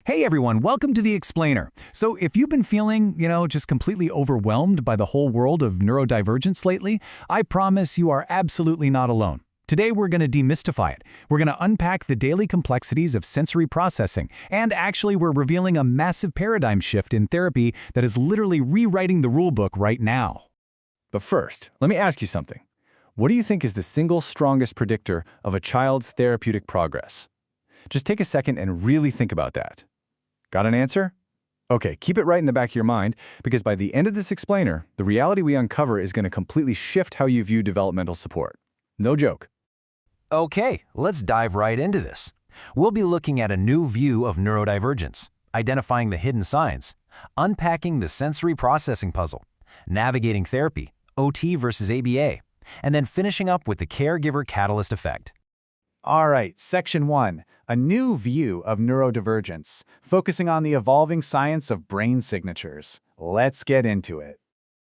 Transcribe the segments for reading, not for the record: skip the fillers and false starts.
Hey everyone, welcome to The Explainer. So if you've been feeling, just completely overwhelmed by the whole world of neurodivergence lately, I promise you are absolutely not alone. Today we're going to demystify it. We're going to unpack the daily complexities of sensory processing, and actually we're revealing a massive paradigm shift in therapy that is literally rewriting the rulebook right now. But first, let me ask you something. What do you think is the single strongest predictor of a child's therapeutic progress? Just take a second and really think about that. Got an answer? Okay, keep it right in the back of your mind, because by the end of this explainer, the reality we uncover is going to completely shift how you view developmental support. No joke. Okay, let's dive right into this. We'll be looking at a new view of neurodivergence, identifying the hidden signs, unpacking the sensory processing puzzle, navigating therapy, OT versus ABA, and then finishing up with the caregiver catalyst effect. All right, Section 1, a new view of neurodivergence, focusing on the evolving science of brain signatures. Let's get into it.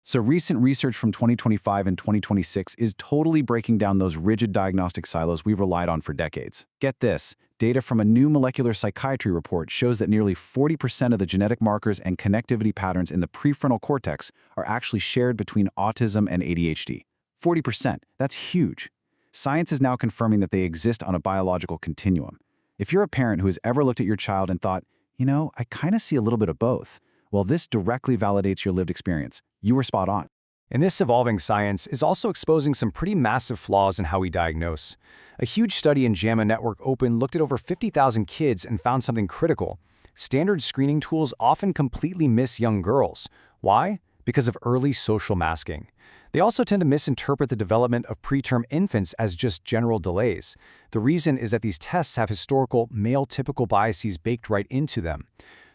So recent research from 2025 and 2026 is totally breaking down those rigid diagnostic silos we've relied on for decades. Get this, data from a new molecular psychiatry report shows that nearly 40% of the genetic markers and connectivity patterns in the prefrontal cortex are actually shared between autism and ADHD. 40%, that's huge. Science is now confirming that they exist on a biological continuum. If you're a parent who has ever looked at your child and thought, I kind of see a little bit of both, well, this directly validates your lived experience. You were spot on. And this evolving science is also exposing some pretty massive flaws in how we diagnose. A huge study in JAMA Network Open looked at over 50,000 kids and found something critical. Standard screening tools often completely miss young girls. Why? Because of early social masking. They also tend to misinterpret the development of preterm infants as just general delays. The reason is that these tests have historical male-typical biases baked right into them.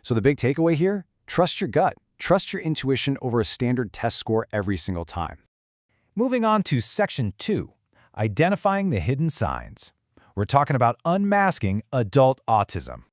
So the big takeaway here? Trust your gut. Trust your intuition over a standard test score every single time. Moving on to Section 2, identifying the hidden signs. We're talking about unmasking adult autism.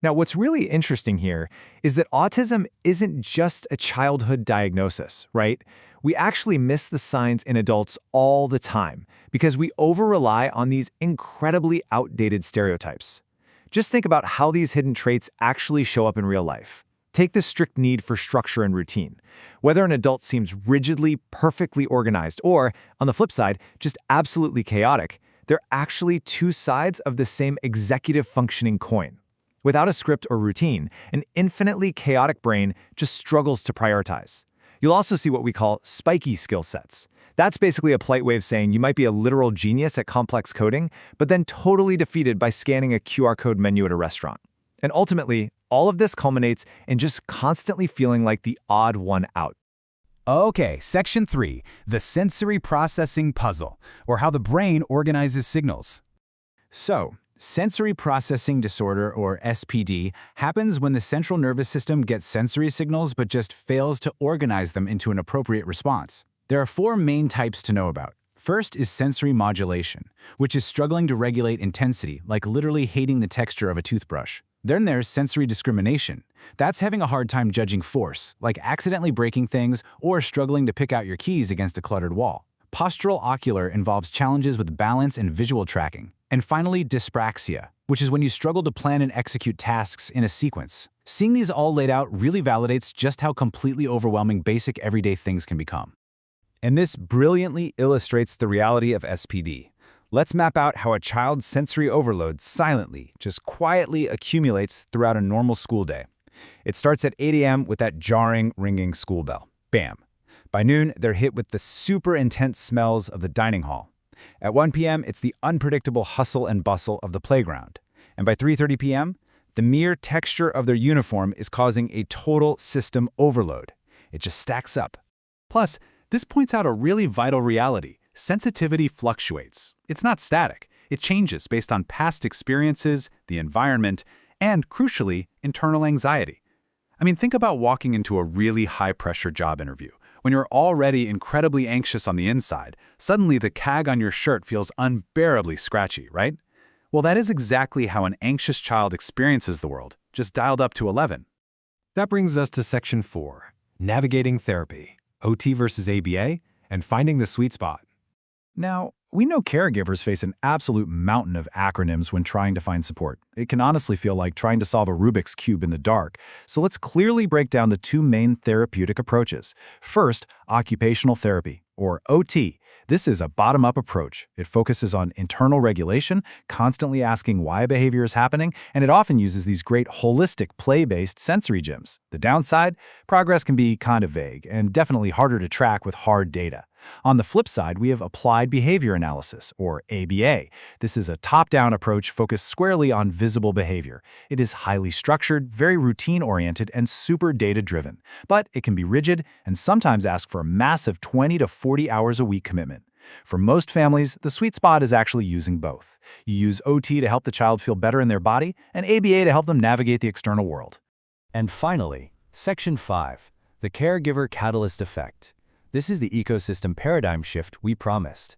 Now, what's really interesting here is that autism isn't just a childhood diagnosis, right? We actually miss the signs in adults all the time because we over-rely on these incredibly outdated stereotypes. Just think about how these hidden traits actually show up in real life. Take the strict need for structure and routine. Whether an adult seems rigidly, perfectly organized, or, on the flip side, just absolutely chaotic, they're actually two sides of the same executive functioning coin. Without a script or routine, an infinitely chaotic brain just struggles to prioritize. You'll also see what we call spiky skill sets. That's basically a polite way of saying you might be a literal genius at complex coding, but then totally defeated by scanning a QR code menu at a restaurant. And ultimately, all of this culminates in just constantly feeling like the odd one out. Okay, Section 3, the sensory processing puzzle, or how the brain organizes signals. So, sensory processing disorder, or SPD, happens when the central nervous system gets sensory signals but just fails to organize them into an appropriate response. There are four main types to know about. First is sensory modulation, which is struggling to regulate intensity, like literally hating the texture of a toothbrush. Then there's sensory discrimination. That's having a hard time judging force, like accidentally breaking things or struggling to pick out your keys against a cluttered wall. Postural ocular involves challenges with balance and visual tracking. And finally, dyspraxia, which is when you struggle to plan and execute tasks in a sequence. Seeing these all laid out really validates just how completely overwhelming basic everyday things can become. And this brilliantly illustrates the reality of SPD. Let's map out how a child's sensory overload silently, just quietly accumulates throughout a normal school day. It starts at 8 a.m. with that jarring, ringing school bell. Bam! By noon, they're hit with the super intense smells of the dining hall. At 1 p.m., it's the unpredictable hustle and bustle of the playground. And by 3:30 p.m., the mere texture of their uniform is causing a total system overload. It just stacks up. Plus, this points out a really vital reality. Sensitivity fluctuates. It's not static. It changes based on past experiences, the environment, and, crucially, internal anxiety. I mean, think about walking into a really high-pressure job interview. When you're already incredibly anxious on the inside, suddenly the tag on your shirt feels unbearably scratchy, right? Well, that is exactly how an anxious child experiences the world, just dialed up to 11. That brings us to Section 4, navigating therapy, OT versus ABA, and finding the sweet spot. Now, We know caregivers face an absolute mountain of acronyms when trying to find support. It can honestly feel like trying to solve a Rubik's Cube in the dark. So let's clearly break down the two main therapeutic approaches. First, occupational therapy, or OT. This is a bottom-up approach. It focuses on internal regulation, constantly asking why a behavior is happening, and it often uses these great holistic play-based sensory gyms. The downside? Progress can be kind of vague and definitely harder to track with hard data. On the flip side, we have applied behavior analysis, or ABA. This is a top-down approach focused squarely on visible behavior. It is highly structured, very routine-oriented, and super data-driven. But it can be rigid and sometimes ask for a massive 20 to 40 hours a week commitment. For most families, the sweet spot is actually using both. You use OT to help the child feel better in their body, and ABA to help them navigate the external world. And finally, Section 5, the Caregiver Catalyst Effect. This is the ecosystem paradigm shift we promised.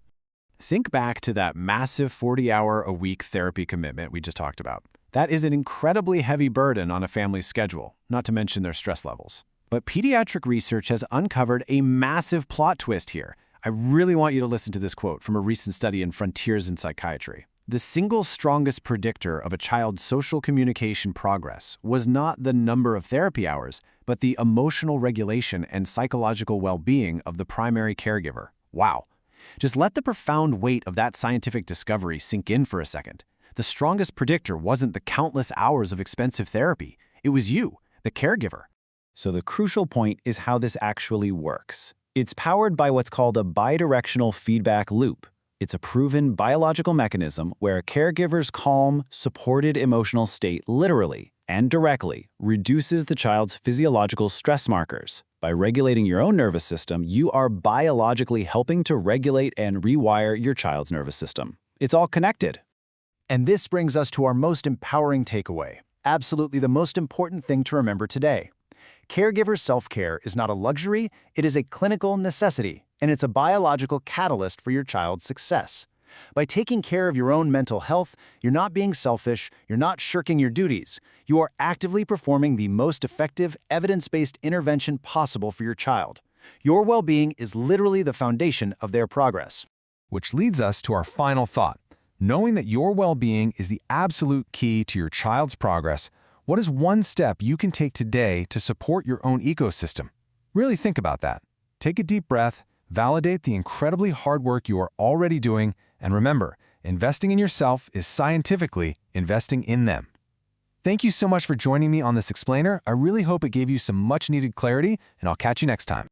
Think back to that massive 40-hour-a-week therapy commitment we just talked about. That is an incredibly heavy burden on a family's schedule, not to mention their stress levels. But pediatric research has uncovered a massive plot twist here. I really want you to listen to this quote from a recent study in Frontiers in Psychiatry. The single strongest predictor of a child's social communication progress was not the number of therapy hours, but the emotional regulation and psychological well-being of the primary caregiver. Wow. Just let the profound weight of that scientific discovery sink in for a second. The strongest predictor wasn't the countless hours of expensive therapy. It was you, the caregiver. So the crucial point is how this actually works. It's powered by what's called a bidirectional feedback loop. It's a proven biological mechanism where a caregiver's calm, supported emotional state literally and directly reduces the child's physiological stress markers. By regulating your own nervous system, you are biologically helping to regulate and rewire your child's nervous system. It's all connected. And this brings us to our most empowering takeaway, absolutely the most important thing to remember today. Caregiver self-care is not a luxury, it is a clinical necessity, and it's a biological catalyst for your child's success. By taking care of your own mental health, you're not being selfish, you're not shirking your duties. You are actively performing the most effective, evidence-based intervention possible for your child. Your well-being is literally the foundation of their progress. Which leads us to our final thought. Knowing that your well-being is the absolute key to your child's progress, what is one step you can take today to support your own ecosystem? Really think about that. Take a deep breath, validate the incredibly hard work you are already doing, and remember, investing in yourself is scientifically investing in them. Thank you so much for joining me on this explainer. I really hope it gave you some much-needed clarity, and I'll catch you next time.